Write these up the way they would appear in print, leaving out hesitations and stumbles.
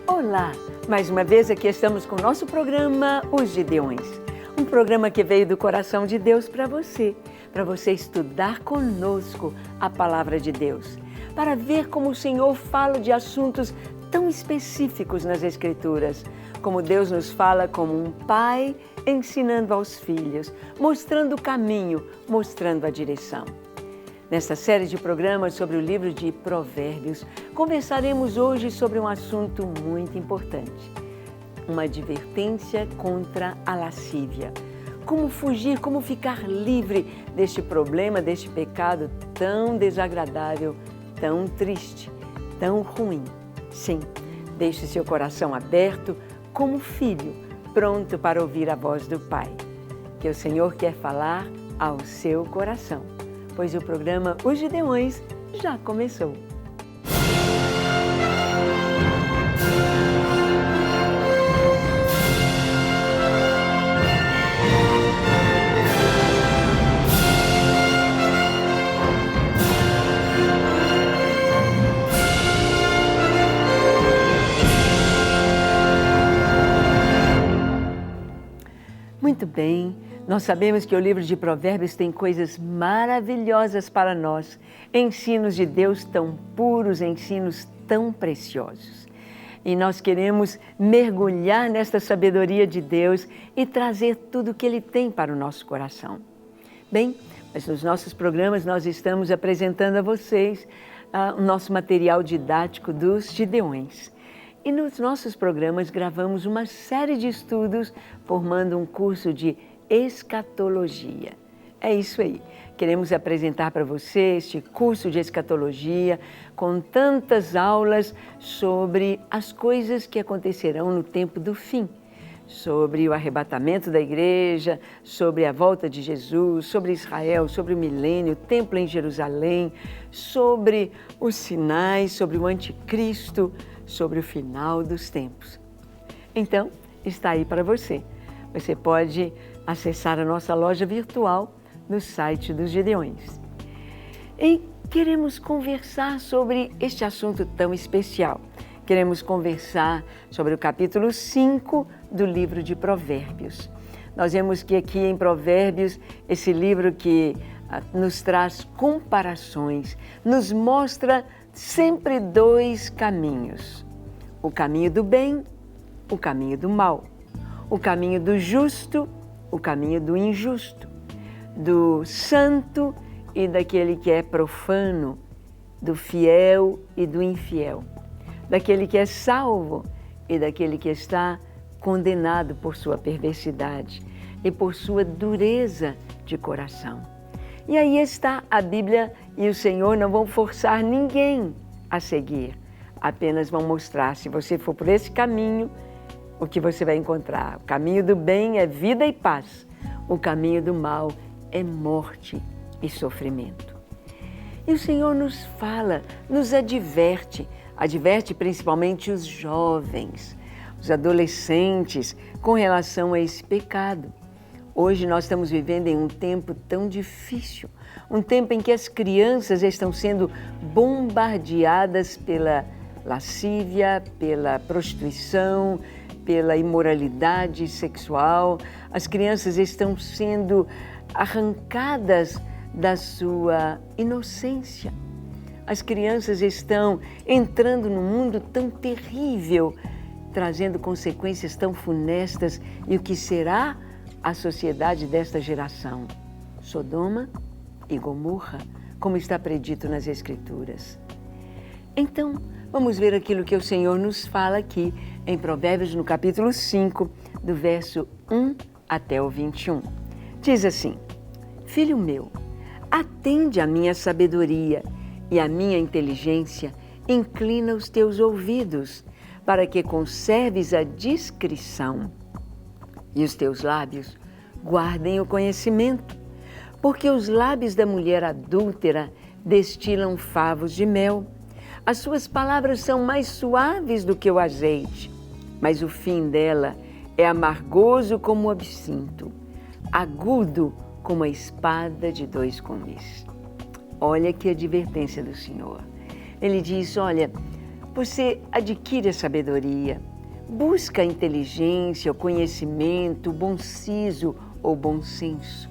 Olá! Mais uma vez aqui estamos com o nosso programa Os Gideões. Um programa que veio do coração de Deus para você estudar conosco a Palavra de Deus, para ver como o Senhor fala de assuntos tão específicos nas Escrituras, como Deus nos fala como um pai ensinando aos filhos, mostrando o caminho, mostrando a direção. Nesta série de programas sobre o livro de Provérbios, conversaremos hoje sobre um assunto muito importante, uma advertência contra a lascívia. Como fugir, como ficar livre deste problema, deste pecado tão desagradável, tão triste, tão ruim. Sim, deixe seu coração aberto como filho, pronto para ouvir a voz do Pai, que o Senhor quer falar ao seu coração. Pois o programa Os Gideões já começou. Muito bem. Nós sabemos que o livro de Provérbios tem coisas maravilhosas para nós, ensinos de Deus tão puros, ensinos tão preciosos. E nós queremos mergulhar nesta sabedoria de Deus e trazer tudo o que Ele tem para o nosso coração. Bem, mas nos nossos programas nós estamos apresentando a vocês o nosso material didático dos Gideões. E nos nossos programas gravamos uma série de estudos formando um curso de escatologia. É isso aí. Queremos apresentar para você este curso de escatologia com tantas aulas sobre as coisas que acontecerão no tempo do fim, sobre o arrebatamento da igreja, sobre a volta de Jesus, sobre Israel, sobre o milênio, o templo em Jerusalém, sobre os sinais, sobre o anticristo, sobre o final dos tempos. Então, está aí para você. Você pode acessar a nossa loja virtual no site dos Gideões. E queremos conversar sobre este assunto tão especial. Queremos conversar sobre o capítulo 5 do livro de Provérbios. Nós vemos que aqui em Provérbios, esse livro que nos traz comparações, nos mostra sempre dois caminhos. O caminho do bem, o caminho do mal. O caminho do justo, o caminho do injusto, do santo e daquele que é profano, do fiel e do infiel, daquele que é salvo e daquele que está condenado por sua perversidade e por sua dureza de coração. E aí está a Bíblia e o Senhor não vão forçar ninguém a seguir, apenas vão mostrar, se você for por esse caminho, o que você vai encontrar. O caminho do bem é vida e paz. O caminho do mal é morte e sofrimento. E o Senhor nos fala, nos adverte principalmente os jovens, os adolescentes, com relação a esse pecado. Hoje nós estamos vivendo em um tempo tão difícil, um tempo em que as crianças estão sendo bombardeadas pela lascívia, pela prostituição, pela imoralidade sexual. As crianças estão sendo arrancadas da sua inocência. As crianças estão entrando num mundo tão terrível, trazendo consequências tão funestas. E o que será a sociedade desta geração? Sodoma e Gomorra, como está predito nas Escrituras. Então, vamos ver aquilo que o Senhor nos fala aqui em Provérbios, no capítulo 5, do verso 1 até o 21. Diz assim: Filho meu, atende à minha sabedoria e à minha inteligência, inclina os teus ouvidos, para que conserves a discrição. E os teus lábios guardem o conhecimento, porque os lábios da mulher adúltera destilam favos de mel. As suas palavras são mais suaves do que o azeite, mas o fim dela é amargoso como o absinto, agudo como a espada de dois gumes. Olha que advertência do Senhor. Ele diz, olha, você adquire a sabedoria, busca a inteligência, o conhecimento, o bom siso ou bom senso.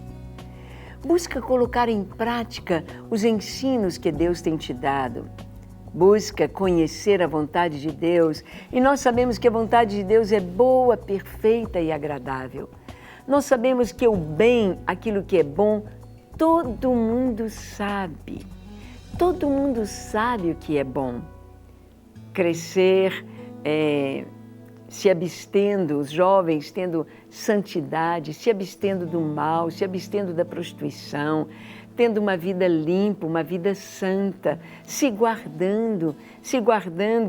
Busca colocar em prática os ensinos que Deus tem te dado. Busca conhecer a vontade de Deus, e nós sabemos que a vontade de Deus é boa, perfeita e agradável. Nós sabemos que o bem, aquilo que é bom, todo mundo sabe. Todo mundo sabe o que é bom. Crescer, se abstendo, os jovens tendo santidade, se abstendo do mal, se abstendo da prostituição, tendo uma vida limpa, uma vida santa, se guardando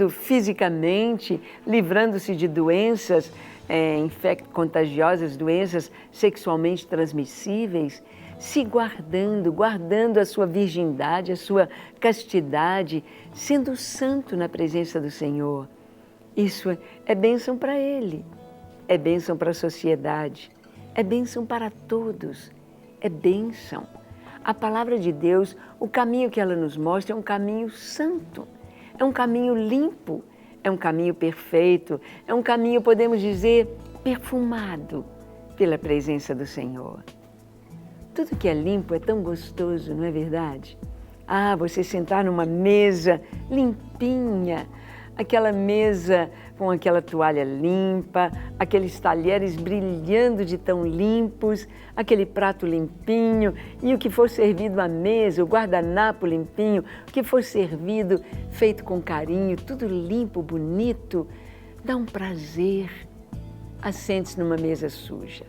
fisicamente, livrando-se de doenças contagiosas, doenças sexualmente transmissíveis, se guardando a sua virgindade, a sua castidade, sendo santo na presença do Senhor. Isso é bênção para ele, é bênção para a sociedade, é bênção para todos, é bênção. A palavra de Deus, o caminho que ela nos mostra é um caminho santo, é um caminho limpo, é um caminho perfeito, é um caminho, podemos dizer, perfumado pela presença do Senhor. Tudo que é limpo é tão gostoso, não é verdade? Ah, você sentar numa mesa limpinha, aquela mesa com aquela toalha limpa, aqueles talheres brilhando de tão limpos, aquele prato limpinho e o que for servido à mesa, o guardanapo limpinho, o que for servido feito com carinho, tudo limpo, bonito, dá um prazer. Assente-se numa mesa suja.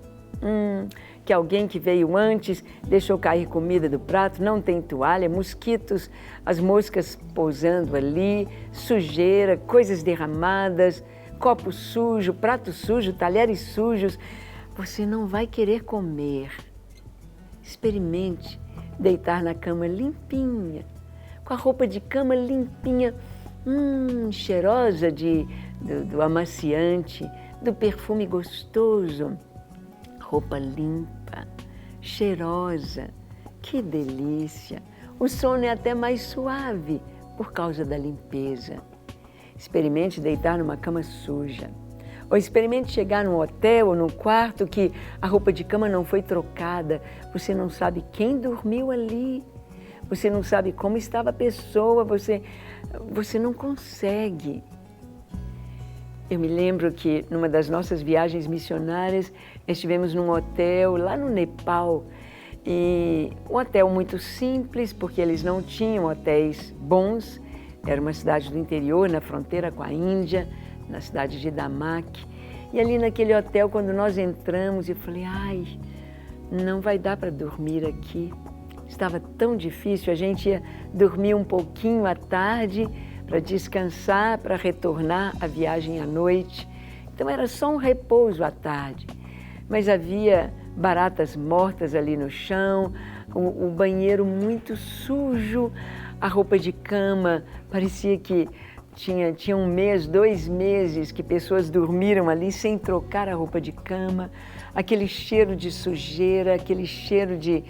Que alguém que veio antes deixou cair comida do prato, não tem toalha, mosquitos, as moscas pousando ali, sujeira, coisas derramadas, copo sujo, prato sujo, talheres sujos. Você não vai querer comer. Experimente deitar na cama limpinha, com a roupa de cama limpinha, cheirosa do amaciante, do perfume gostoso. Roupa limpa, cheirosa, que delícia! O sono é até mais suave por causa da limpeza. Experimente deitar numa cama suja. Ou experimente chegar num hotel ou num quarto que a roupa de cama não foi trocada. Você não sabe quem dormiu ali. Você não sabe como estava a pessoa. Você não consegue. Eu me lembro que numa das nossas viagens missionárias, estivemos num hotel lá no Nepal, e um hotel muito simples, porque eles não tinham hotéis bons. Era uma cidade do interior, na fronteira com a Índia, na cidade de Damak. E ali naquele hotel, quando nós entramos, eu falei, não vai dar para dormir aqui. Estava tão difícil, a gente ia dormir um pouquinho à tarde, para descansar, para retornar à viagem à noite. Então era só um repouso à tarde. Mas havia baratas mortas ali no chão, o banheiro muito sujo, a roupa de cama parecia que tinha 1 mês, 2 meses que pessoas dormiram ali sem trocar a roupa de cama, aquele cheiro de sujeira, aquele cheiro de...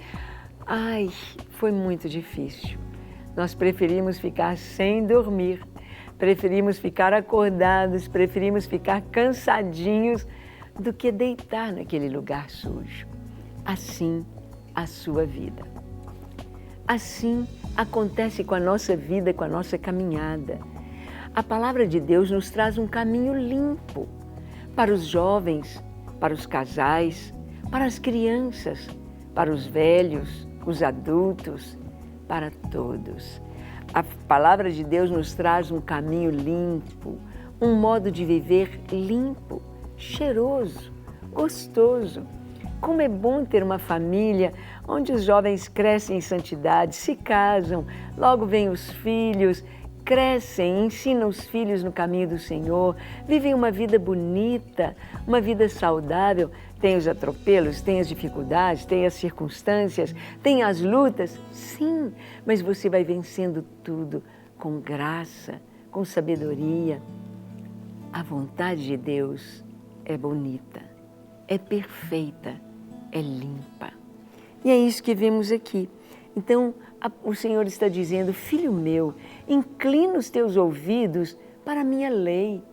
foi muito difícil. Nós preferimos ficar sem dormir, preferimos ficar acordados, preferimos ficar cansadinhos do que deitar naquele lugar sujo. Assim a sua vida. Assim acontece com a nossa vida, com a nossa caminhada. A palavra de Deus nos traz um caminho limpo para os jovens, para os casais, para as crianças, para os velhos, os adultos, para todos. A palavra de Deus nos traz um caminho limpo, um modo de viver limpo, cheiroso, gostoso. Como é bom ter uma família onde os jovens crescem em santidade, se casam, logo vêm os filhos, crescem, ensinam os filhos no caminho do Senhor, vivem uma vida bonita, uma vida saudável. Tem os atropelos, tem as dificuldades, tem as circunstâncias, tem as lutas, sim, mas você vai vencendo tudo com graça, com sabedoria. A vontade de Deus é bonita, é perfeita, é limpa. E é isso que vemos aqui. Então, o Senhor está dizendo, filho meu, inclina os teus ouvidos para a minha lei.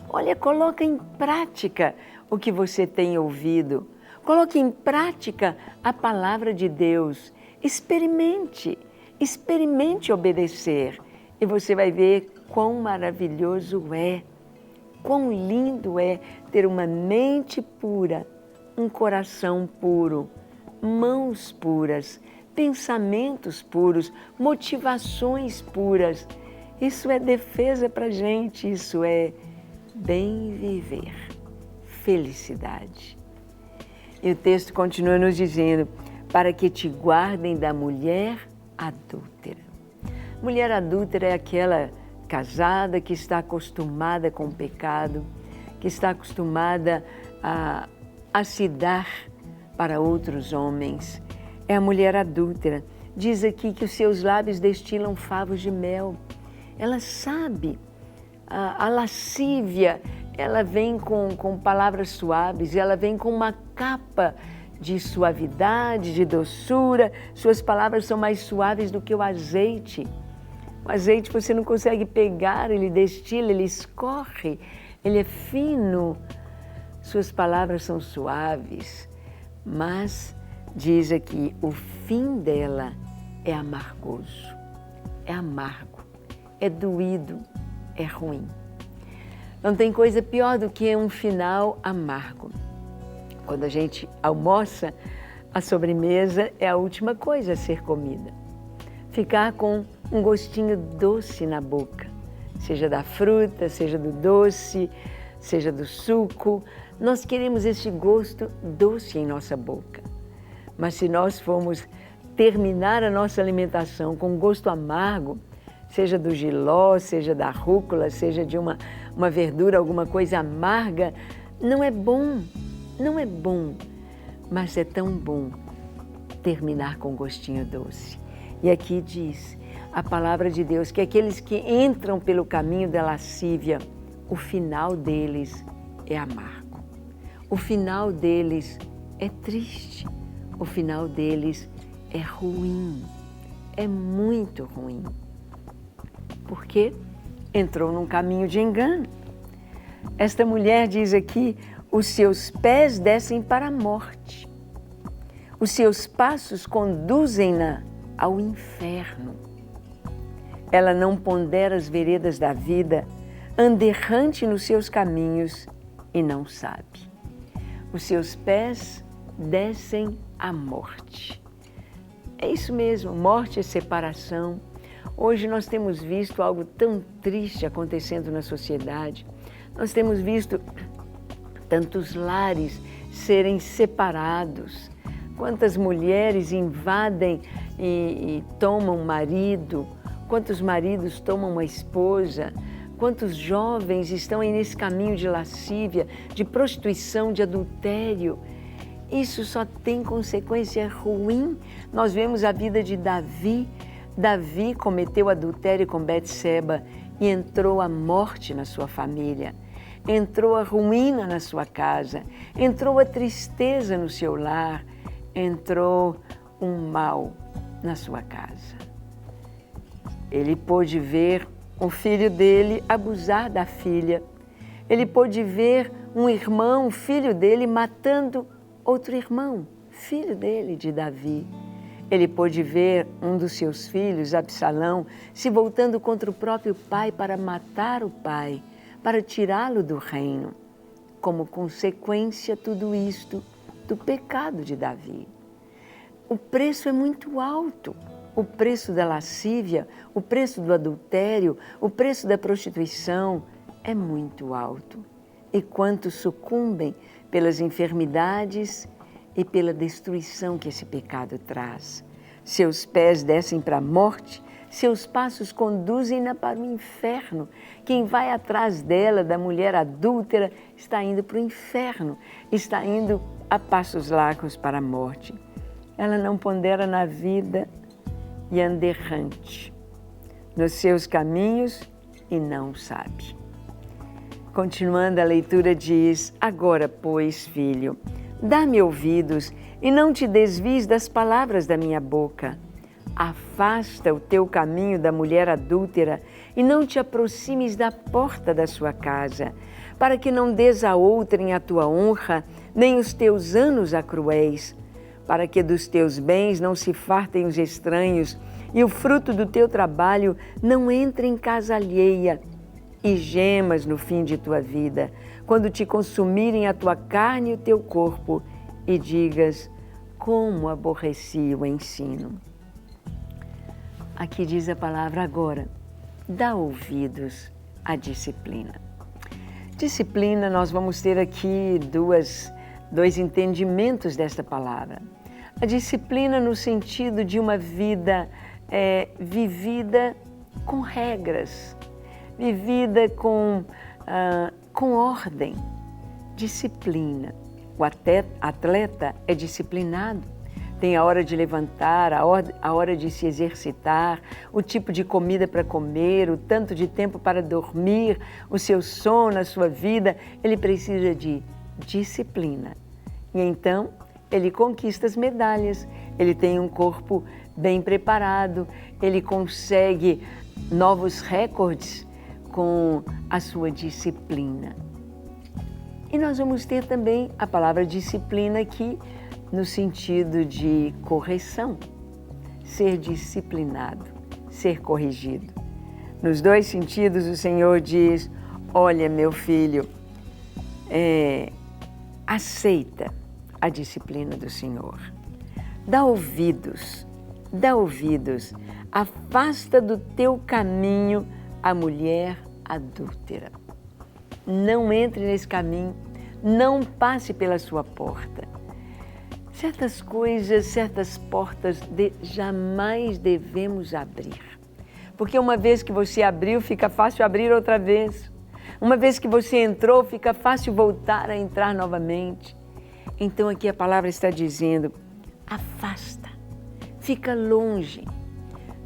Olha, coloca em prática o que você tem ouvido. Coloque em prática a palavra de Deus. Experimente obedecer. E você vai ver quão maravilhoso é, quão lindo é ter uma mente pura, um coração puro, mãos puras, pensamentos puros, motivações puras. Isso é defesa para a gente, isso é bem viver, felicidade. E o texto continua nos dizendo, para que te guardem da mulher adúltera. Mulher adúltera é aquela casada que está acostumada com o pecado, que está acostumada a se dar para outros homens. É a mulher adúltera. Diz aqui que os seus lábios destilam favos de mel. Ela sabe, a lascívia, ela vem com palavras suaves, ela vem com uma capa de suavidade, de doçura. Suas palavras são mais suaves do que o azeite. O azeite você não consegue pegar, ele destila, ele escorre, ele é fino. Suas palavras são suaves, mas diz aqui, o fim dela é amargoso, é amargo, é doído, é ruim. Não tem coisa pior do que um final amargo. Quando a gente almoça, a sobremesa é a última coisa a ser comida. Ficar com um gostinho doce na boca, seja da fruta, seja do doce, seja do suco. Nós queremos esse gosto doce em nossa boca. Mas se nós formos terminar a nossa alimentação com gosto amargo, seja do jiló, seja da rúcula, seja de uma verdura, alguma coisa amarga, não é bom, não é bom, mas é tão bom terminar com gostinho doce. E aqui diz a palavra de Deus que aqueles que entram pelo caminho da lascívia, o final deles é amargo, o final deles é triste, o final deles é ruim, é muito ruim. Porque entrou num caminho de engano. Esta mulher diz aqui, os seus pés descem para a morte. Os seus passos conduzem-na ao inferno. Ela não pondera as veredas da vida, anda errante nos seus caminhos e não sabe. Os seus pés descem à morte. É isso mesmo, morte é separação. Hoje nós temos visto algo tão triste acontecendo na sociedade. Nós temos visto tantos lares serem separados. Quantas mulheres invadem e tomam um marido, quantos maridos tomam uma esposa, quantos jovens estão aí nesse caminho de lascívia, de prostituição, de adultério. Isso só tem consequência ruim. Nós vemos a vida de Davi. Davi cometeu adultério com Betseba e entrou a morte na sua família, entrou a ruína na sua casa, entrou a tristeza no seu lar, entrou um mal na sua casa. Ele pôde ver o filho dele abusar da filha, ele pôde ver um irmão, filho dele, matando outro irmão, filho dele, de Davi. Ele pôde ver um dos seus filhos, Absalão, se voltando contra o próprio pai para matar o pai, para tirá-lo do reino. Como consequência, tudo isto do pecado de Davi. O preço é muito alto. O preço da lascívia, o preço do adultério, o preço da prostituição é muito alto. E quantos sucumbem pelas enfermidades e pela destruição que esse pecado traz. Seus pés descem para a morte, seus passos conduzem-na para o inferno. Quem vai atrás dela, da mulher adúltera, está indo para o inferno, está indo a passos largos para a morte. Ela não pondera na vida e anda errante nos seus caminhos e não sabe. Continuando a leitura diz, agora, pois, filho, dá-me ouvidos e não te desvies das palavras da minha boca. Afasta o teu caminho da mulher adúltera e não te aproximes da porta da sua casa, para que não des a outrem a tua honra, nem os teus anos a cruéis, para que dos teus bens não se fartem os estranhos e o fruto do teu trabalho não entre em casa alheia, e gemas no fim de tua vida, quando te consumirem a tua carne e o teu corpo, e digas: como aborreci o ensino. Aqui diz a palavra agora: dá ouvidos à disciplina. Disciplina, nós vamos ter aqui dois entendimentos desta palavra. A disciplina no sentido de uma vida vivida com regras, vivida com ordem, disciplina. O atleta é disciplinado, tem a hora de levantar, a hora de se exercitar, o tipo de comida para comer, o tanto de tempo para dormir, o seu sono, a sua vida. Ele precisa de disciplina. E então ele conquista as medalhas, ele tem um corpo bem preparado, ele consegue novos recordes com a sua disciplina. E nós vamos ter também a palavra disciplina aqui no sentido de correção, ser disciplinado, ser corrigido. Nos dois sentidos o Senhor diz: olha, meu filho, aceita a disciplina do Senhor. Dá ouvidos, afasta do teu caminho a mulher adúltera. Não entre nesse caminho, não passe pela sua porta. Certas coisas, certas portas jamais devemos abrir. Porque uma vez que você abriu, fica fácil abrir outra vez. Uma vez que você entrou, fica fácil voltar a entrar novamente. Então aqui a palavra está dizendo: afasta, fica longe.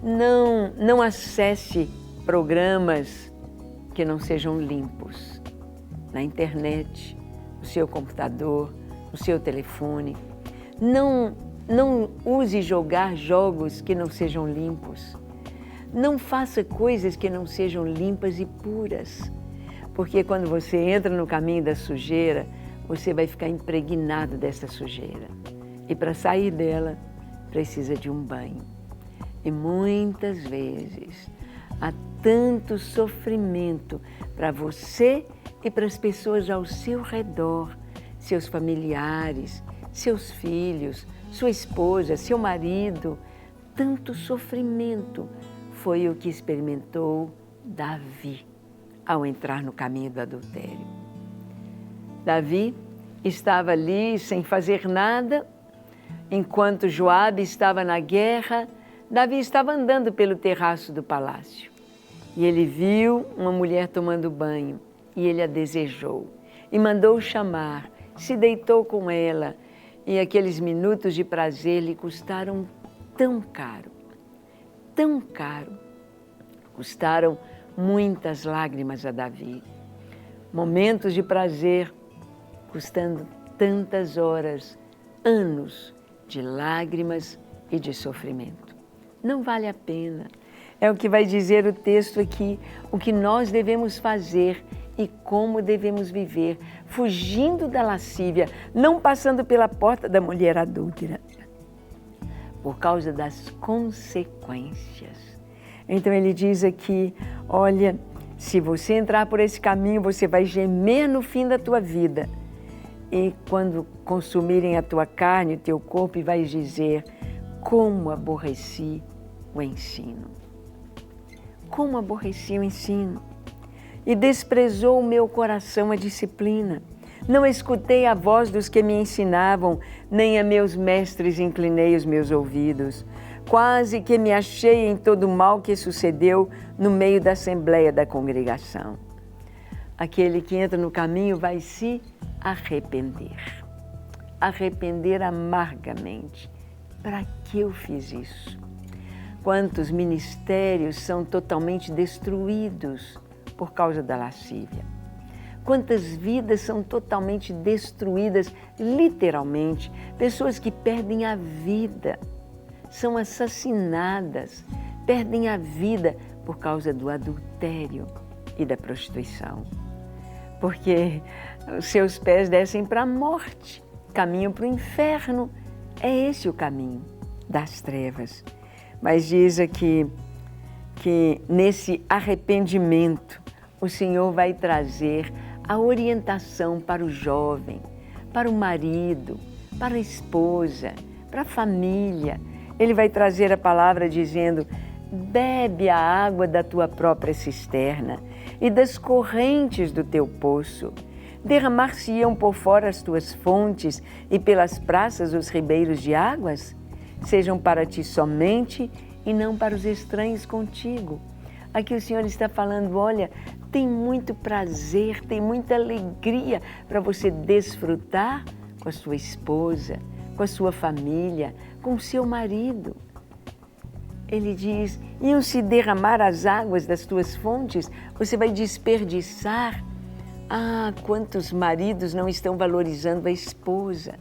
Não acesse programas que não sejam limpos. Na internet, no seu computador, no seu telefone. Não use jogar jogos que não sejam limpos. Não faça coisas que não sejam limpas e puras. Porque quando você entra no caminho da sujeira, você vai ficar impregnado dessa sujeira. E para sair dela, precisa de um banho. E muitas vezes há tanto sofrimento para você e para as pessoas ao seu redor, seus familiares, seus filhos, sua esposa, seu marido. Tanto sofrimento foi o que experimentou Davi ao entrar no caminho do adultério. Davi estava ali sem fazer nada, enquanto Joabe estava na guerra. Davi estava andando pelo terraço do palácio e ele viu uma mulher tomando banho e ele a desejou e mandou chamar, se deitou com ela e aqueles minutos de prazer lhe custaram tão caro, custaram muitas lágrimas a Davi. Momentos de prazer custando tantas horas, anos de lágrimas e de sofrimento. Não vale a pena. É o que vai dizer o texto aqui, o que nós devemos fazer e como devemos viver, fugindo da lascívia, não passando pela porta da mulher adúltera, por causa das consequências. Então ele diz aqui, olha, se você entrar por esse caminho, você vai gemer no fim da tua vida. E quando consumirem a tua carne, o teu corpo, e vais dizer: como aborreci o ensino. Como aborreci o ensino. E desprezou o meu coração a disciplina. Não escutei a voz dos que me ensinavam, nem a meus mestres inclinei os meus ouvidos. Quase que me achei em todo o mal que sucedeu no meio da assembleia da congregação. Aquele que entra no caminho vai se arrepender. Arrepender amargamente. Para que eu fiz isso? Quantos ministérios são totalmente destruídos por causa da lascívia? Quantas vidas são totalmente destruídas, literalmente? Pessoas que perdem a vida são assassinadas, perdem a vida por causa do adultério e da prostituição. Porque os seus pés descem para a morte, caminham para o inferno. É esse o caminho das trevas. Mas diz aqui que nesse arrependimento o Senhor vai trazer a orientação para o jovem, para o marido, para a esposa, para a família. Ele vai trazer a palavra dizendo: bebe a água da tua própria cisterna e das correntes do teu poço. Derramar-se-iam por fora as tuas fontes e pelas praças os ribeiros de águas? Sejam para ti somente e não para os estranhos contigo. Aqui o Senhor está falando, olha, tem muito prazer, tem muita alegria para você desfrutar com a sua esposa, com a sua família, com o seu marido. Ele diz, iam se derramar as águas das tuas fontes, você vai desperdiçar. Ah, quantos maridos não estão valorizando a esposa?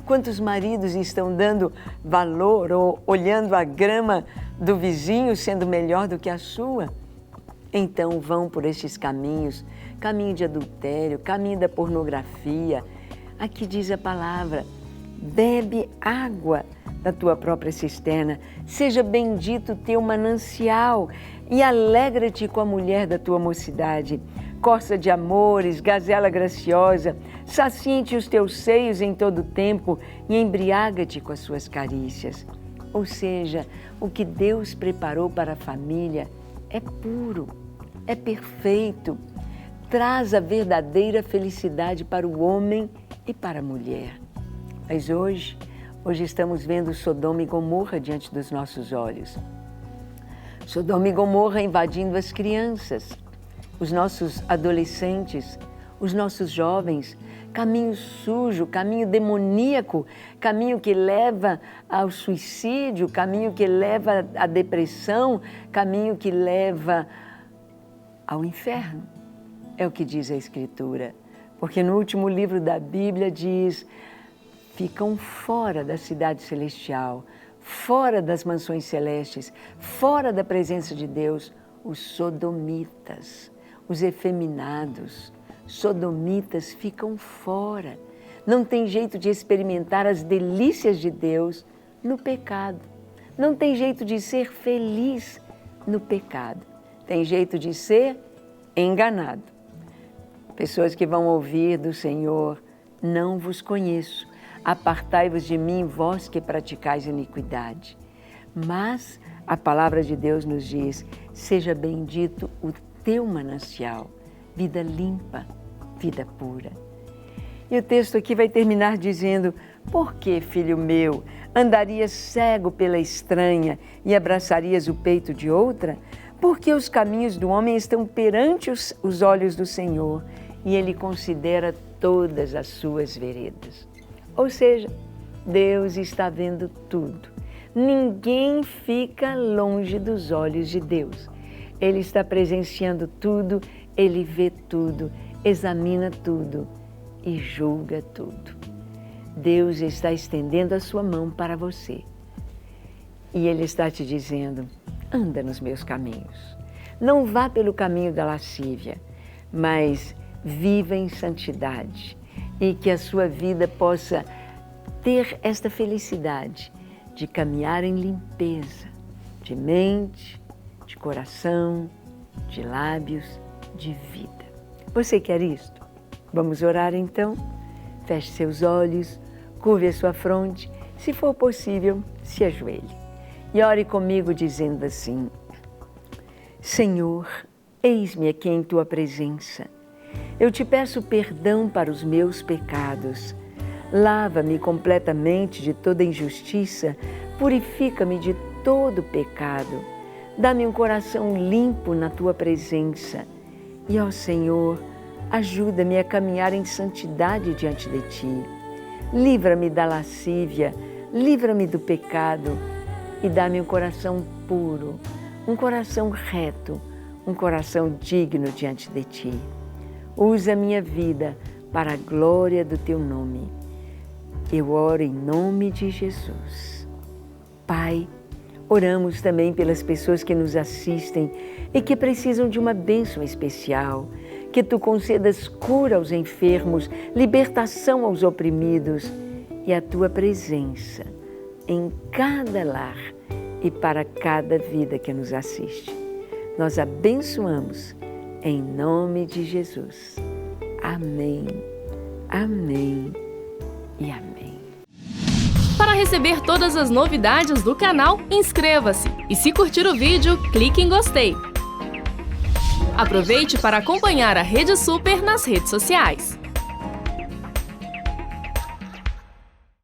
Quantos maridos estão dando valor ou olhando a grama do vizinho sendo melhor do que a sua? Então vão por estes caminhos, caminho de adultério, caminho da pornografia. Aqui diz a palavra, bebe água da tua própria cisterna, seja bendito o teu manancial e alegra-te com a mulher da tua mocidade. Corça de amores, gazela graciosa, saciente os teus seios em todo o tempo e embriaga-te com as suas carícias. Ou seja, o que Deus preparou para a família é puro, é perfeito, traz a verdadeira felicidade para o homem e para a mulher. Mas hoje estamos vendo Sodoma e Gomorra diante dos nossos olhos. Sodoma e Gomorra invadindo as crianças, os nossos adolescentes, os nossos jovens, caminho sujo, caminho demoníaco, caminho que leva ao suicídio, caminho que leva à depressão, caminho que leva ao inferno. É o que diz a Escritura, porque no último livro da Bíblia diz, ficam fora da cidade celestial, fora das mansões celestes, fora da presença de Deus, os sodomitas. Os efeminados, sodomitas ficam fora. Não tem jeito de experimentar as delícias de Deus no pecado. Não tem jeito de ser feliz no pecado. Tem jeito de ser enganado. Pessoas que vão ouvir do Senhor, não vos conheço. Apartai-vos de mim, vós que praticais iniquidade. Mas a palavra de Deus nos diz, seja bendito o teu manancial, vida limpa, vida pura. E o texto aqui vai terminar dizendo, por que, filho meu, andarias cego pela estranha e abraçarias o peito de outra? Porque os caminhos do homem estão perante os olhos do Senhor e Ele considera todas as suas veredas. Ou seja, Deus está vendo tudo. Ninguém fica longe dos olhos de Deus. Ele está presenciando tudo, Ele vê tudo, examina tudo e julga tudo. Deus está estendendo a sua mão para você. E Ele está te dizendo, anda nos meus caminhos. Não vá pelo caminho da lascívia, mas viva em santidade. E que a sua vida possa ter esta felicidade de caminhar em limpeza, de mente, de coração, de lábios, de vida. Você quer isto? Vamos orar então? Feche seus olhos, curve a sua fronte, se for possível, se ajoelhe. E ore comigo dizendo assim, Senhor, eis-me aqui em Tua presença. Eu te peço perdão para os meus pecados. Lava-me completamente de toda injustiça, purifica-me de todo pecado. Dá-me um coração limpo na Tua presença. E, ó Senhor, ajuda-me a caminhar em santidade diante de Ti. Livra-me da lascívia, livra-me do pecado e dá-me um coração puro, um coração reto, um coração digno diante de Ti. Usa a minha vida para a glória do Teu nome. Eu oro em nome de Jesus. Pai, oramos também pelas pessoas que nos assistem e que precisam de uma bênção especial. Que Tu concedas cura aos enfermos, libertação aos oprimidos e a Tua presença em cada lar e para cada vida que nos assiste. Nós abençoamos em nome de Jesus. Amém, amém e amém. Para receber todas as novidades do canal, inscreva-se e, se curtir o vídeo, clique em gostei. Aproveite para acompanhar a Rede Super nas redes sociais.